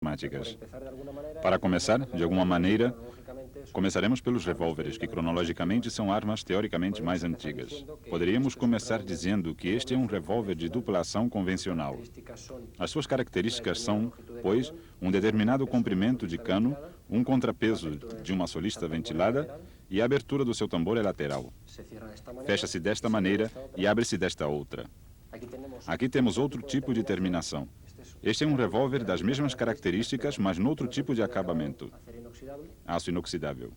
automáticas. Para começar, de alguma maneira, começaremos pelos revólveres, que cronologicamente são armas teoricamente mais antigas. Poderíamos começar dizendo que este é um revólver de dupla ação convencional. As suas características são, pois, um determinado comprimento de cano, um contrapeso de uma solista ventilada e a abertura do seu tambor é lateral. Fecha-se desta maneira e abre-se desta outra. Aqui temos outro tipo de terminação. Este é um revólver das mesmas características, mas noutro tipo de acabamento. Aço inoxidável.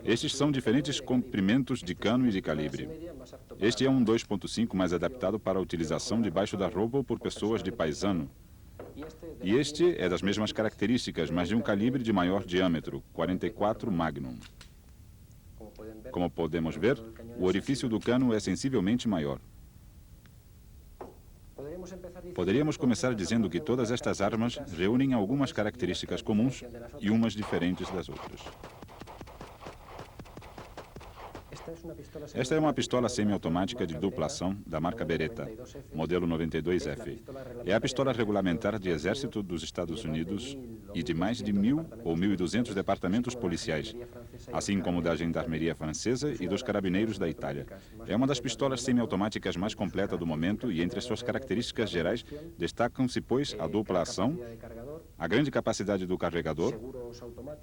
Estes são diferentes comprimentos de cano e de calibre. Este é um 2.5 mais adaptado para a utilização debaixo da roupa ou por pessoas de paisano. E este é das mesmas características, mas de um calibre de maior diâmetro, 44 Magnum. Como podemos ver, o orifício do cano é sensivelmente maior. Poderíamos começar dizendo que todas estas armas reúnem algumas características comuns e umas diferentes das outras. Esta é uma pistola semiautomática de dupla ação da marca Beretta, modelo 92F. É a pistola regulamentar de exército dos Estados Unidos e de mais de 1.000 ou 1.200 departamentos policiais, assim como da gendarmeria francesa e dos carabineiros da Itália. É uma das pistolas semiautomáticas mais completa do momento e entre as suas características gerais destacam-se, pois, a dupla ação, a grande capacidade do carregador,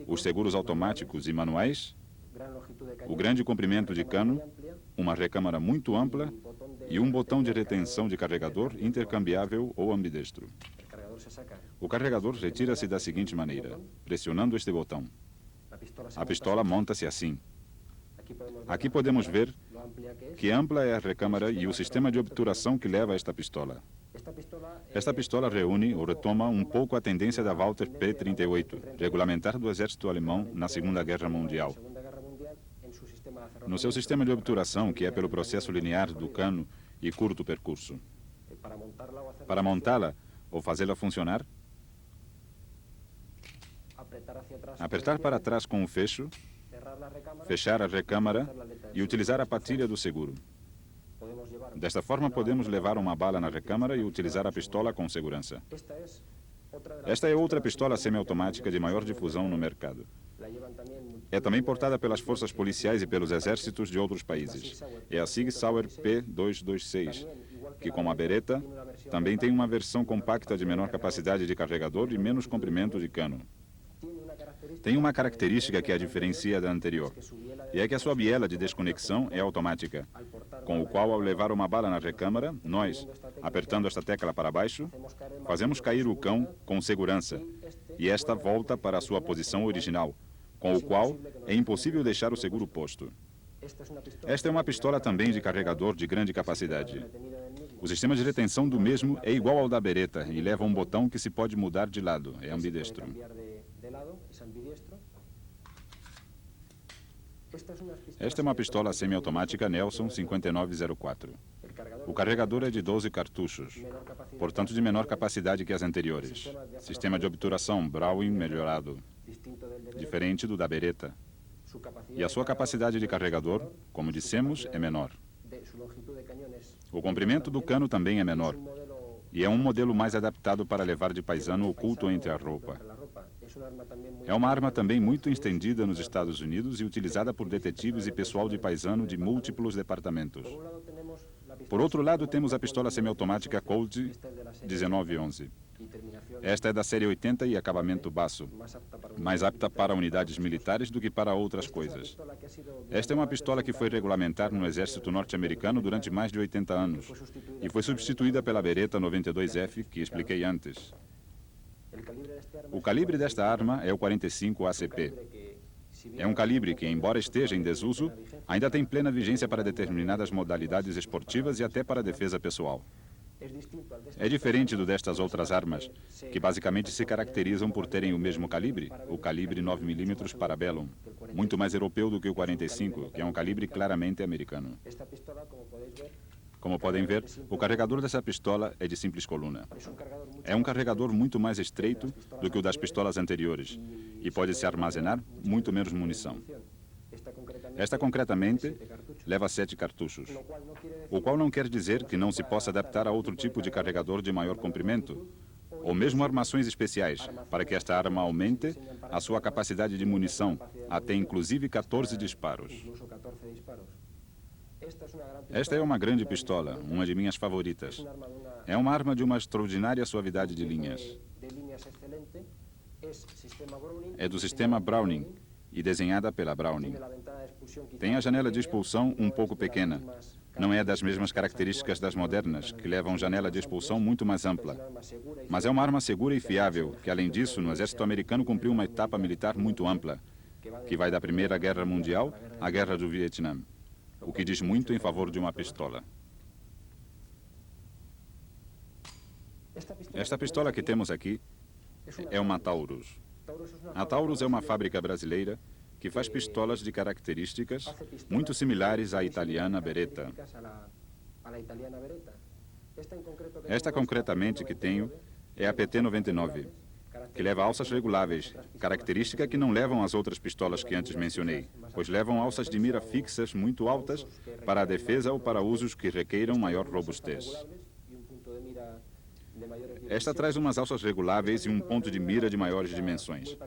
os seguros automáticos e manuais, o grande comprimento de cano, uma recâmara muito ampla e um botão de retenção de carregador intercambiável ou ambidestro. O carregador retira-se da seguinte maneira, pressionando este botão. A pistola monta-se assim. Aqui podemos ver que ampla é a recâmara e o sistema de obturação que leva a esta pistola. Esta pistola reúne ou retoma um pouco a tendência da Walther P-38, regulamentar do exército alemão na Segunda Guerra Mundial. No seu sistema de obturação, que é pelo processo linear do cano e curto percurso. Para montá-la ou fazê-la funcionar, apertar para trás com o fecho, fechar a recâmara e utilizar a patilha do seguro. Desta forma, podemos levar uma bala na recâmara e utilizar a pistola com segurança. Esta é outra pistola semiautomática de maior difusão no mercado. É também portada pelas forças policiais e pelos exércitos de outros países. É a Sig Sauer P226, que, como a Beretta, também tem uma versão compacta de menor capacidade de carregador e menos comprimento de cano. Tem uma característica que a diferencia da anterior, e é que a sua biela de desconexão é automática, com o qual, ao levar uma bala na recâmara, nós, apertando esta tecla para baixo, fazemos cair o cão com segurança, e esta volta para a sua posição original, com o qual é impossível deixar o seguro posto. Esta é uma pistola também de carregador de grande capacidade. O sistema de retenção do mesmo é igual ao da Beretta e leva um botão que se pode mudar de lado, é ambidestro. Esta é uma pistola semiautomática Nelson 5904. O carregador é de 12 cartuchos, portanto de menor capacidade que as anteriores. Sistema de obturação Browning melhorado, diferente do da Beretta. E a sua capacidade de carregador, como dissemos, é menor. O comprimento do cano também é menor, e é um modelo mais adaptado para levar de paisano oculto entre a roupa. É uma arma também muito estendida nos Estados Unidos e utilizada por detetives e pessoal de paisano de múltiplos departamentos. Por outro lado, temos a pistola semiautomática Colt 1911. Esta é da série 80 e acabamento baço, mais apta para unidades militares do que para outras coisas. Esta é uma pistola que foi regulamentar no exército norte-americano durante mais de 80 anos e foi substituída pela Beretta 92F, que expliquei antes. O calibre desta arma é o 45 ACP. É um calibre que, embora esteja em desuso, ainda tem plena vigência para determinadas modalidades esportivas e até para a defesa pessoal. É diferente do destas outras armas, que basicamente se caracterizam por terem o mesmo calibre, o calibre 9mm Parabellum, muito mais europeu do que o 45, que é um calibre claramente americano. Como podem ver, o carregador dessa pistola é de simples coluna. É um carregador muito mais estreito do que o das pistolas anteriores e pode-se armazenar muito menos munição. Esta, concretamente, leva 7 cartuchos, o qual não quer dizer que não se possa adaptar a outro tipo de carregador de maior comprimento, ou mesmo armações especiais, para que esta arma aumente a sua capacidade de munição, até inclusive 14 disparos. Esta é uma grande pistola, uma de minhas favoritas. É uma arma de uma extraordinária suavidade de linhas. É do sistema Browning e desenhada pela Browning. Tem a janela de expulsão um pouco pequena. Não é das mesmas características das modernas, que levam janela de expulsão muito mais ampla. Mas é uma arma segura e fiável, que além disso, no exército americano cumpriu uma etapa militar muito ampla, que vai da Primeira Guerra Mundial à Guerra do Vietnã, o que diz muito em favor de uma pistola. Esta pistola que temos aqui é uma Taurus. A Taurus é uma fábrica brasileira que faz pistolas de características muito similares à italiana Beretta. Esta concretamente que tenho é a PT-99, que leva alças reguláveis, característica que não levam as outras pistolas que antes mencionei, pois levam alças de mira fixas muito altas para a defesa ou para usos que requeiram maior robustez. Esta traz umas alças reguláveis e um ponto de mira de maiores dimensões.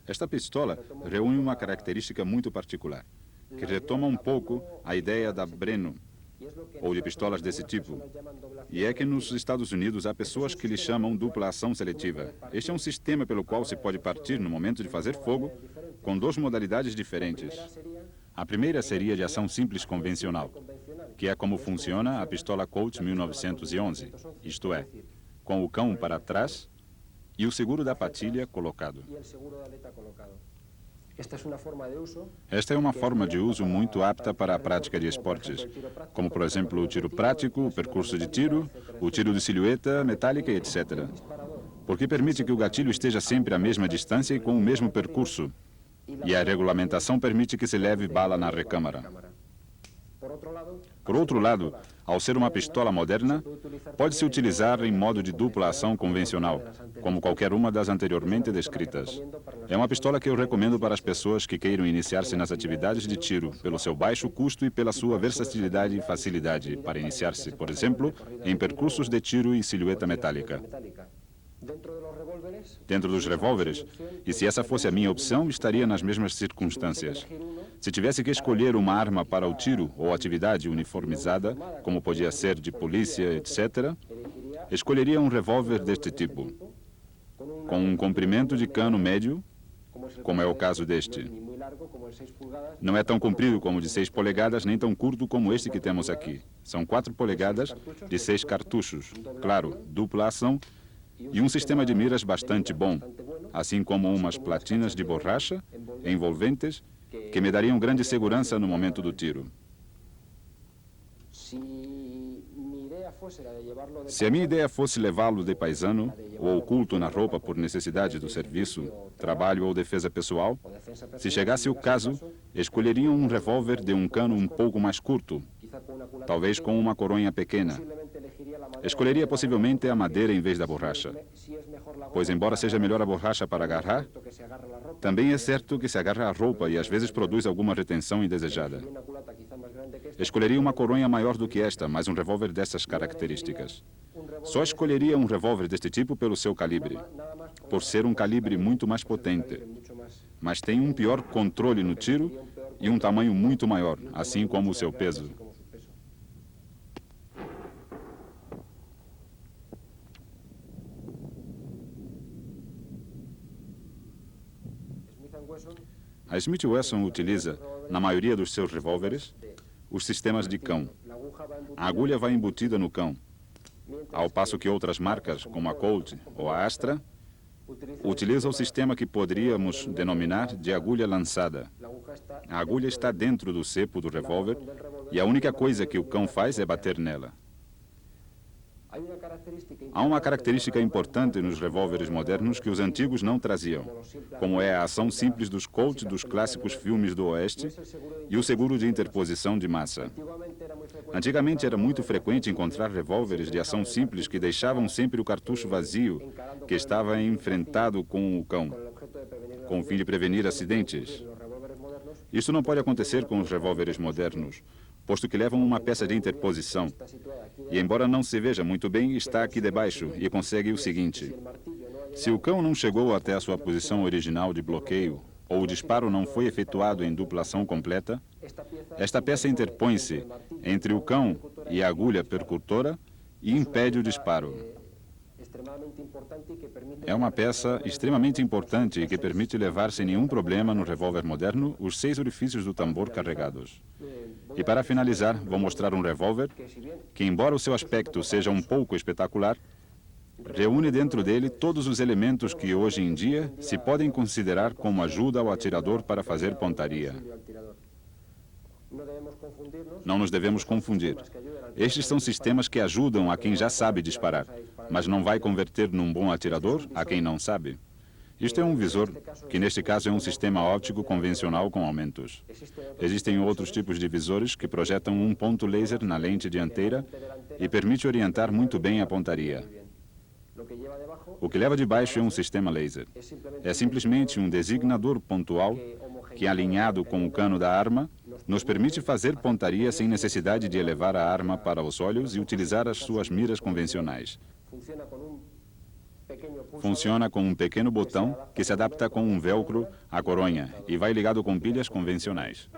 Esta pistola reúne uma característica muito particular, que retoma um pouco a ideia da Breno, ou de pistolas desse tipo, e é que nos Estados Unidos há pessoas que lhe chamam dupla ação seletiva. Este é um sistema pelo qual se pode partir, no momento de fazer fogo, com duas modalidades diferentes. A primeira seria de ação simples convencional, que é como funciona a pistola Colt 1911, isto é, com o cão para trás e o seguro da patilha colocado. Esta é uma forma de uso muito apta para a prática de esportes, como, por exemplo, o tiro prático, o percurso de tiro, o tiro de silhueta, metálica, etc. Porque permite que o gatilho esteja sempre à mesma distância e com o mesmo percurso. E a regulamentação permite que se leve bala na recâmara. Por outro lado, ao ser uma pistola moderna, pode-se utilizar em modo de dupla ação convencional, como qualquer uma das anteriormente descritas. É uma pistola que eu recomendo para as pessoas que queiram iniciar-se nas atividades de tiro, pelo seu baixo custo e pela sua versatilidade e facilidade para iniciar-se, por exemplo, em percursos de tiro e silhueta metálica. Dentro dos revólveres, e se essa fosse a minha opção, estaria nas mesmas circunstâncias. Se tivesse que escolher uma arma para o tiro ou atividade uniformizada, como podia ser de polícia, etc., escolheria um revólver deste tipo, com um comprimento de cano médio, como é o caso deste. Não é tão comprido como de 6 polegadas, nem tão curto como este que temos aqui. São 4 polegadas de 6 cartuchos, claro, dupla ação, e um sistema de miras bastante bom, assim como umas platinas de borracha envolventes que me dariam grande segurança no momento do tiro. Se a minha ideia fosse levá-lo de paisano ou oculto na roupa por necessidade do serviço, trabalho ou defesa pessoal, se chegasse o caso, escolheria um revólver de um cano um pouco mais curto, talvez com uma coronha pequena. Escolheria possivelmente a madeira em vez da borracha, pois embora seja melhor a borracha para agarrar, também é certo que se agarra à roupa e às vezes produz alguma retenção indesejada. Escolheria uma coronha maior do que esta, mas um revólver dessas características. Só escolheria um revólver deste tipo pelo seu calibre, por ser um calibre muito mais potente, mas tem um pior controle no tiro e um tamanho muito maior, assim como o seu peso. A Smith Wesson utiliza, na maioria dos seus revólveres, os sistemas de cão. A agulha vai embutida no cão, ao passo que outras marcas, como a Colt ou a Astra, utilizam o sistema que poderíamos denominar de agulha lançada. A agulha está dentro do cepo do revólver e a única coisa que o cão faz é bater nela. Há uma característica importante nos revólveres modernos que os antigos não traziam, como é a ação simples dos Colt dos clássicos filmes do Oeste e o seguro de interposição de massa. Antigamente era muito frequente encontrar revólveres de ação simples que deixavam sempre o cartucho vazio, que estava enfrentado com o cão, com o fim de prevenir acidentes. Isso não pode acontecer com os revólveres modernos, posto que levam uma peça de interposição. E embora não se veja muito bem, está aqui debaixo e consegue o seguinte: se o cão não chegou até a sua posição original de bloqueio, ou o disparo não foi efetuado em duplação completa, esta peça interpõe-se entre o cão e a agulha percutora e impede o disparo. É uma peça extremamente importante que permite levar sem nenhum problema no revólver moderno os 6 orifícios do tambor carregados. E para finalizar, vou mostrar um revólver que, embora o seu aspecto seja um pouco espetacular, reúne dentro dele todos os elementos que hoje em dia se podem considerar como ajuda ao atirador para fazer pontaria. Não nos devemos confundir. Estes são sistemas que ajudam a quem já sabe disparar, mas não vai converter num bom atirador a quem não sabe. Isto é um visor, que neste caso é um sistema óptico convencional com aumentos. Existem outros tipos de visores que projetam um ponto laser na lente dianteira e permite orientar muito bem a pontaria. O que leva de baixo é um sistema laser. É simplesmente um designador pontual que, alinhado com o cano da arma, nos permite fazer pontaria sem necessidade de elevar a arma para os olhos e utilizar as suas miras convencionais. Funciona com um pequeno botão que se adapta com um velcro à coronha e vai ligado com pilhas convencionais.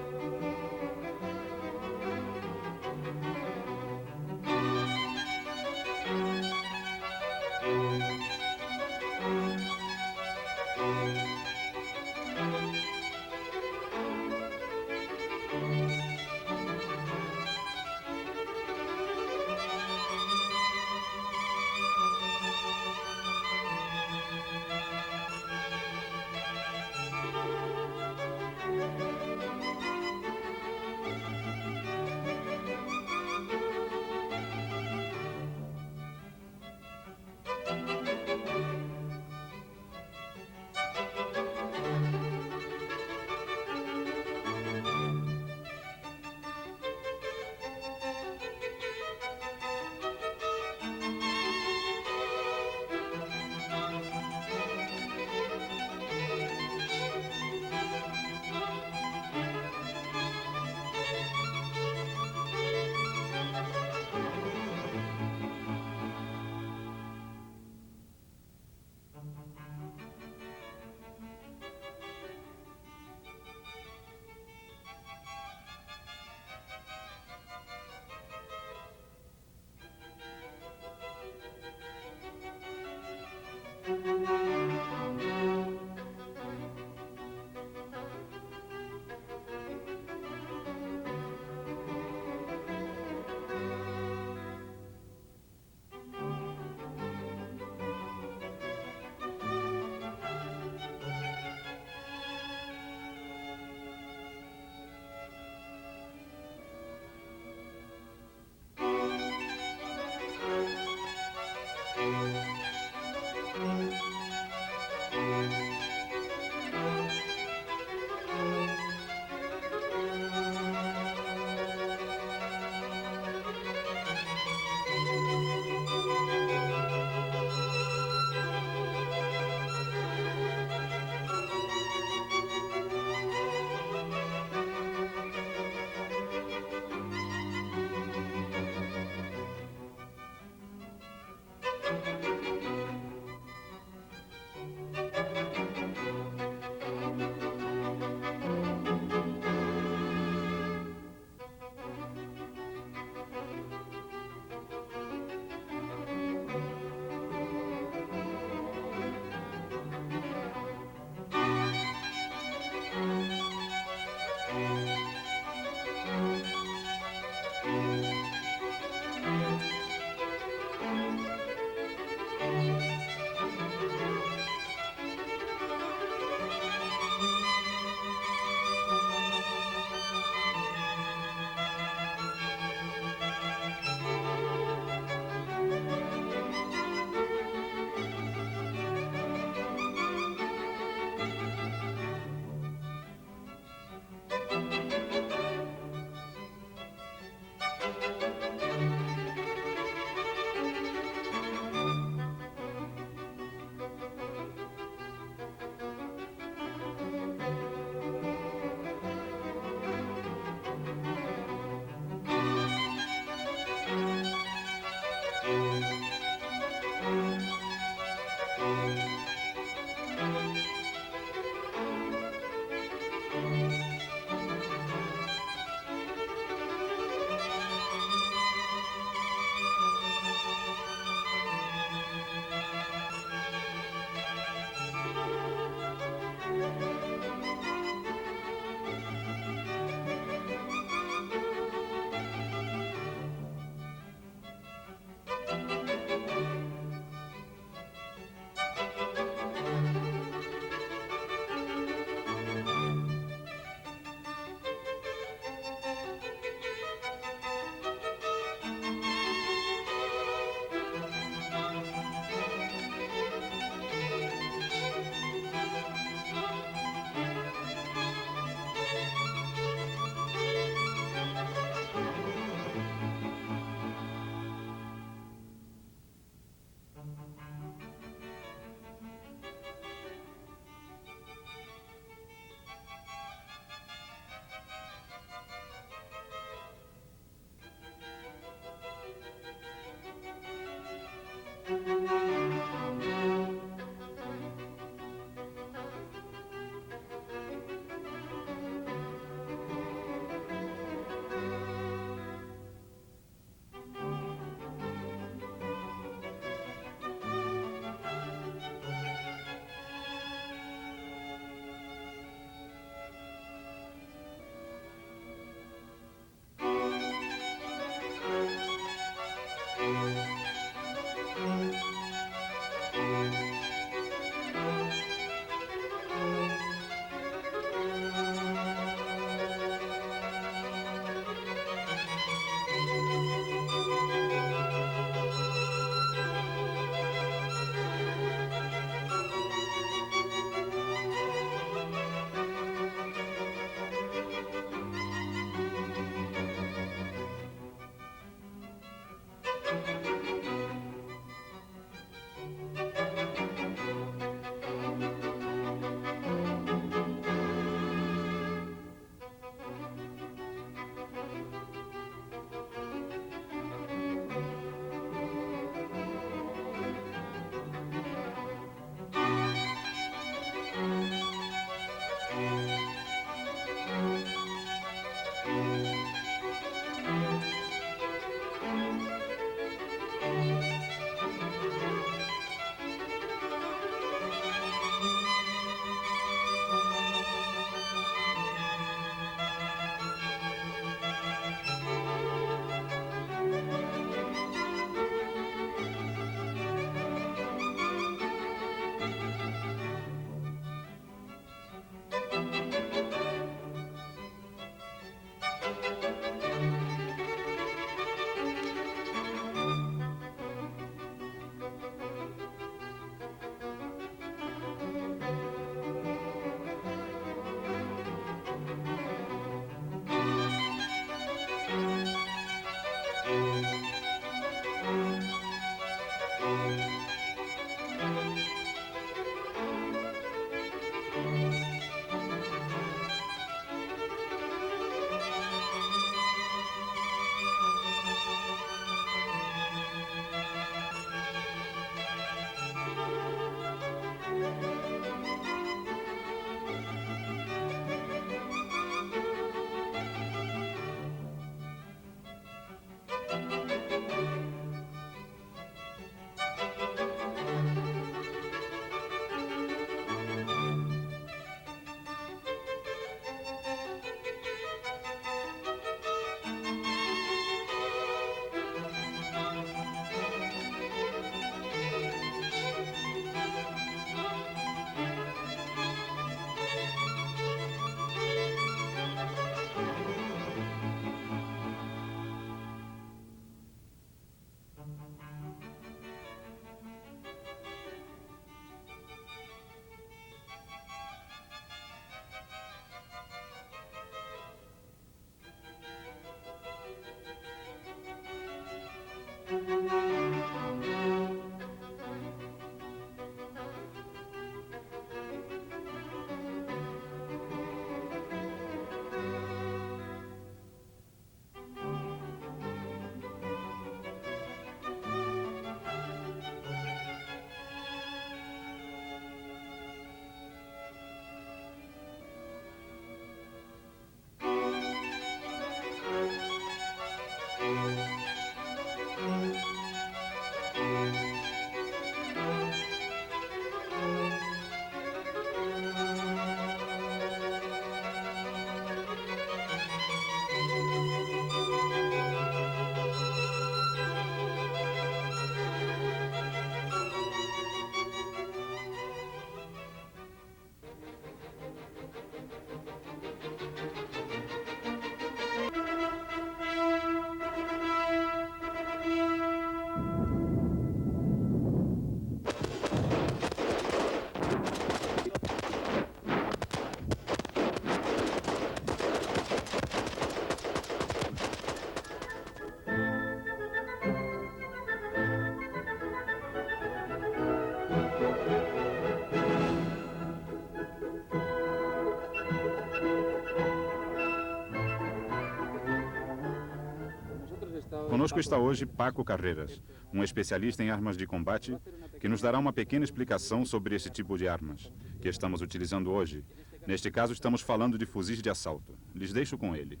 Conosco está hoje Paco Carreras, um especialista em armas de combate, que nos dará uma pequena explicação sobre esse tipo de armas que estamos utilizando hoje. Neste caso, estamos falando de fuzis de assalto. Lhes deixo com ele.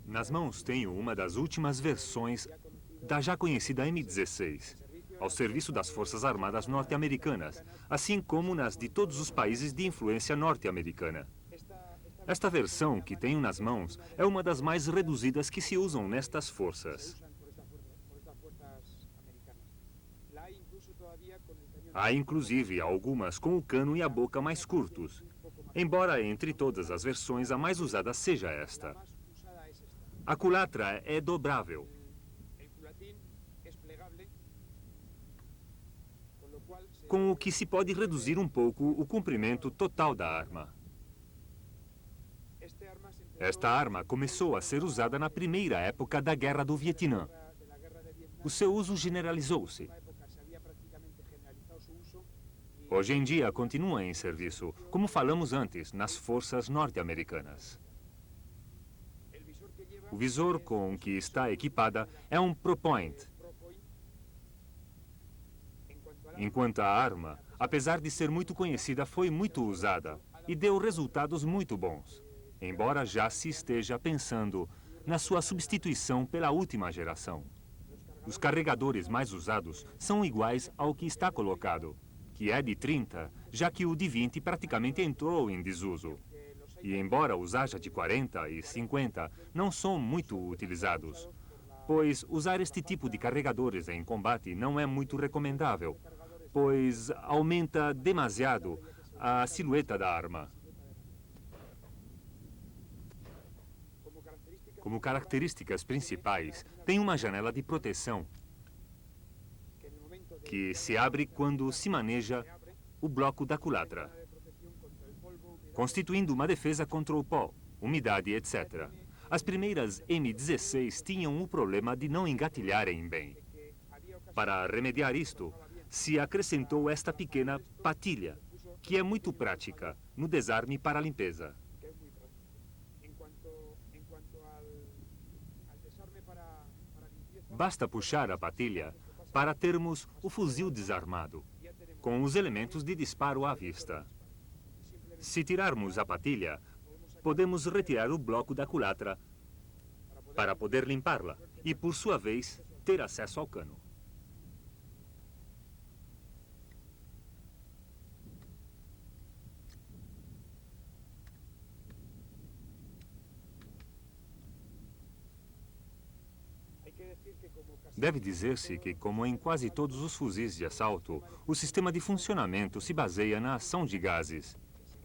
Nas mãos tenho uma das últimas versões da já conhecida M16, ao serviço das Forças Armadas norte-americanas, assim como nas de todos os países de influência norte-americana. Esta versão que tenho nas mãos é uma das mais reduzidas que se usam nestas forças. Há inclusive algumas com o cano e a boca mais curtos, embora entre todas as versões a mais usada seja esta. A culatra é dobrável, com o que se pode reduzir um pouco o comprimento total da arma. Esta arma começou a ser usada na primeira época da Guerra do Vietnã. O seu uso generalizou-se. Hoje em dia continua em serviço, como falamos antes, nas forças norte-americanas. O visor com que está equipada é um ProPoint. Enquanto a arma, apesar de ser muito conhecida, foi muito usada e deu resultados muito bons, embora já se esteja pensando na sua substituição pela última geração. Os carregadores mais usados são iguais ao que está colocado, que é de 30, já que o de 20 praticamente entrou em desuso. E embora os haja de 40 e 50 não são muito utilizados, pois usar este tipo de carregadores em combate não é muito recomendável, pois aumenta demasiado a silhueta da arma. Como características principais, tem uma janela de proteção que se abre quando se maneja o bloco da culatra, constituindo uma defesa contra o pó, umidade, etc. As primeiras M16 tinham o problema de não engatilharem bem. Para remediar isto, se acrescentou esta pequena patilha, que é muito prática no desarme para a limpeza. Basta puxar a patilha para termos o fuzil desarmado, com os elementos de disparo à vista. Se tirarmos a patilha, podemos retirar o bloco da culatra para poder limpá-la e, por sua vez, ter acesso ao cano. Deve dizer-se que, como em quase todos os fuzis de assalto, o sistema de funcionamento se baseia na ação de gases,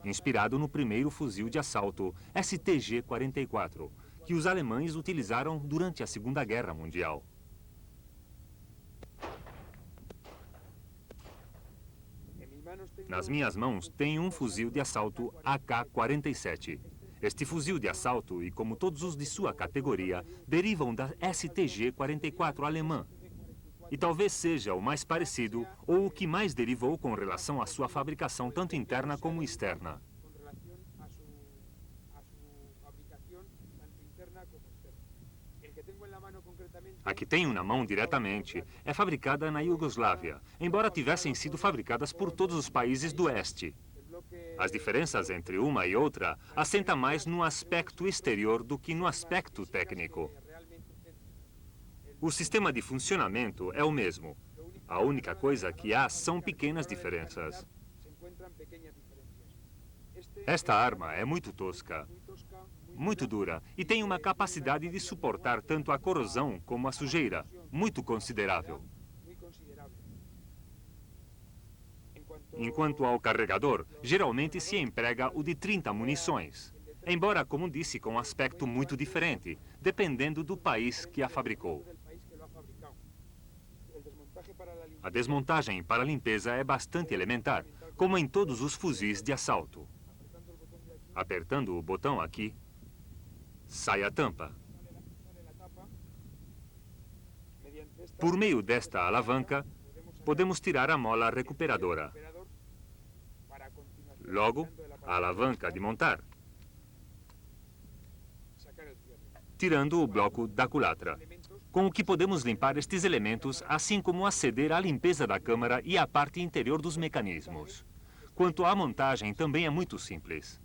inspirado no primeiro fuzil de assalto STG-44, que os alemães utilizaram durante a Segunda Guerra Mundial. Nas minhas mãos tenho um fuzil de assalto AK-47. Este fuzil de assalto, e como todos os de sua categoria, derivam da STG-44 alemã. E talvez seja o mais parecido ou o que mais derivou com relação à sua fabricação tanto interna como externa. A que tenho na mão diretamente é fabricada na Iugoslávia, embora tivessem sido fabricadas por todos os países do Este. As diferenças entre uma e outra assentam mais no aspecto exterior do que no aspecto técnico. O sistema de funcionamento é o mesmo. A única coisa que há são pequenas diferenças. Esta arma é muito tosca, muito dura e tem uma capacidade de suportar tanto a corrosão como a sujeira, muito considerável. Enquanto ao carregador, geralmente se emprega o de 30 munições, embora, como disse, com um aspecto muito diferente, dependendo do país que a fabricou. A desmontagem para a limpeza é bastante elementar, como em todos os fuzis de assalto. Apertando o botão aqui, sai a tampa. Por meio desta alavanca, podemos tirar a mola recuperadora. Logo, a alavanca de montar. tirando o bloco da culatra, com o que podemos limpar estes elementos, assim como aceder à limpeza da câmara e à parte interior dos mecanismos. Quanto à montagem, também é muito simples.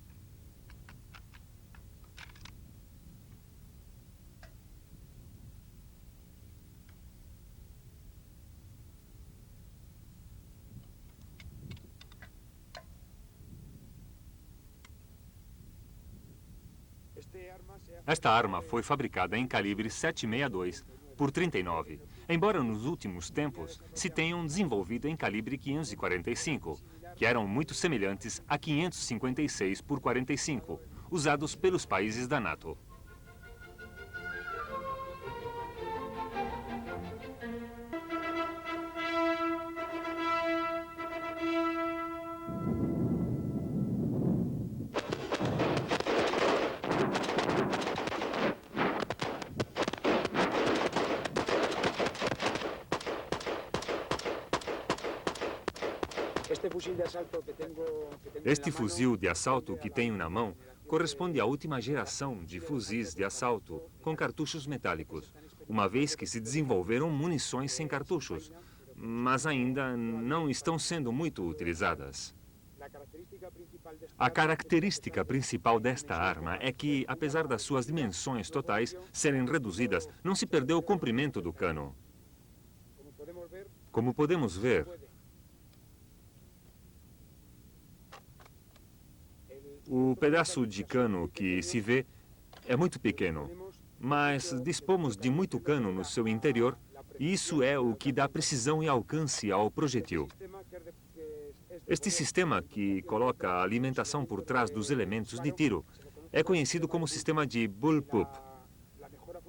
Esta arma foi fabricada em calibre 7,62 por 39, embora nos últimos tempos se tenham desenvolvido em calibre 545, que eram muito semelhantes a 556 por 45, usados pelos países da NATO. Este fuzil de assalto que tenho na mão corresponde à última geração de fuzis de assalto com cartuchos metálicos, uma vez que se desenvolveram munições sem cartuchos, mas ainda não estão sendo muito utilizadas. A característica principal desta arma é que, apesar das suas dimensões totais serem reduzidas, não se perdeu o comprimento do cano. Como podemos ver, o pedaço de cano que se vê é muito pequeno, mas dispomos de muito cano no seu interior e isso é o que dá precisão e alcance ao projetil. Este sistema que coloca a alimentação por trás dos elementos de tiro é conhecido como sistema de bullpup.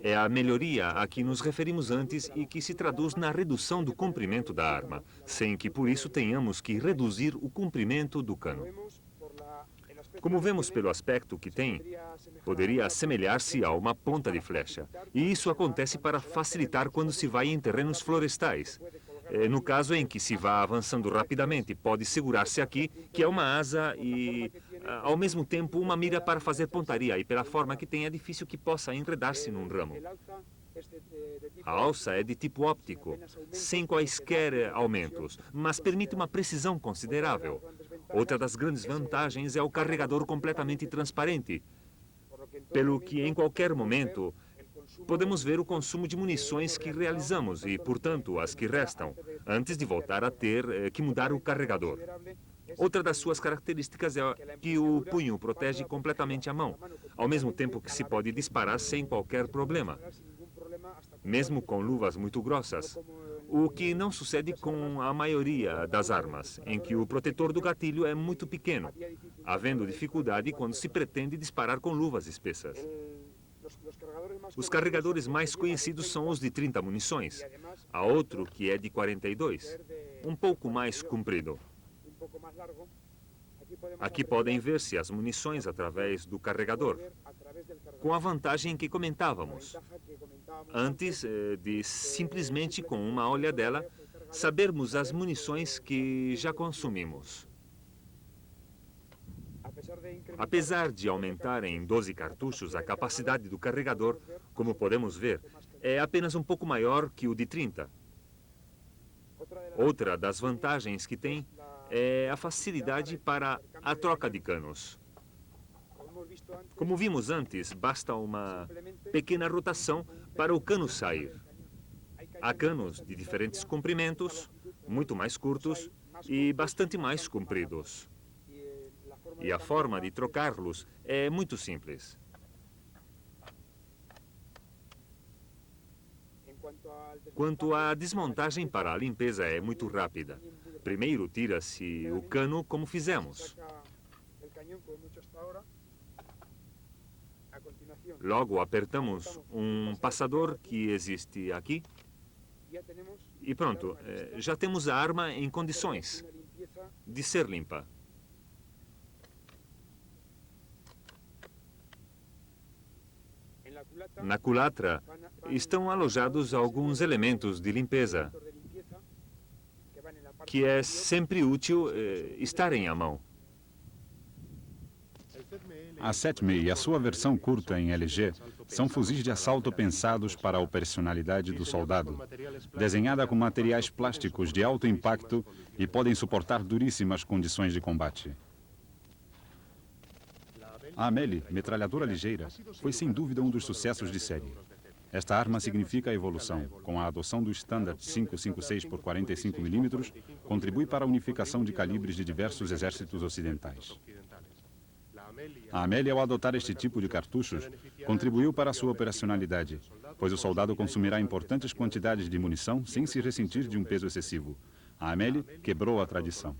É a melhoria a que nos referimos antes e que se traduz na redução do comprimento da arma, sem que por isso tenhamos que reduzir o comprimento do cano. Como vemos pelo aspecto que tem, poderia assemelhar-se a uma ponta de flecha. E isso acontece para facilitar quando se vai em terrenos florestais. No caso em que se vá avançando rapidamente, pode segurar-se aqui, que é uma asa e, ao mesmo tempo, uma mira para fazer pontaria. E pela forma que tem, é difícil que possa enredar-se num ramo. A alça é de tipo óptico, sem quaisquer aumentos, mas permite uma precisão considerável. Outra das grandes vantagens é o carregador completamente transparente, pelo que em qualquer momento podemos ver o consumo de munições que realizamos e, portanto, as que restam, antes de voltar a ter que mudar o carregador. Outra das suas características é que o punho protege completamente a mão, ao mesmo tempo que se pode disparar sem qualquer problema, mesmo com luvas muito grossas, o que não sucede com a maioria das armas, em que o protetor do gatilho é muito pequeno, havendo dificuldade quando se pretende disparar com luvas espessas. Os carregadores mais conhecidos são os de 30 munições. Há outro que é de 42, um pouco mais comprido. Aqui podem ver-se as munições através do carregador, com a vantagem que comentávamos, antes de simplesmente com uma olhadela sabermos as munições que já consumimos. Apesar de aumentar em 12 cartuchos a capacidade do carregador, como podemos ver, é apenas um pouco maior que o de 30. Outra das vantagens que tem é a facilidade para a troca de canos. Como vimos antes, basta uma pequena rotação para o cano sair. Há canos de diferentes comprimentos, muito mais curtos e bastante mais compridos. E a forma de trocá-los é muito simples. Quanto à desmontagem para a limpeza, é muito rápida. Primeiro tira-se o cano como fizemos. Logo apertamos um passador que existe aqui. E pronto, já temos a arma em condições de ser limpa. Na culatra estão alojados alguns elementos de limpeza, que é sempre útil estarem à mão. A 7.6 e a sua versão curta em LG são fuzis de assalto pensados para a operacionalidade do soldado, desenhada com materiais plásticos de alto impacto e podem suportar duríssimas condições de combate. A Amelie, metralhadora ligeira, foi sem dúvida um dos sucessos de série. Esta arma significa a evolução. Com a adoção do Standard 5.56 por 45 mm, contribui para a unificação de calibres de diversos exércitos ocidentais. A Amelie, ao adotar este tipo de cartuchos, contribuiu para a sua operacionalidade, pois o soldado consumirá importantes quantidades de munição sem se ressentir de um peso excessivo. A Amelie quebrou a tradição.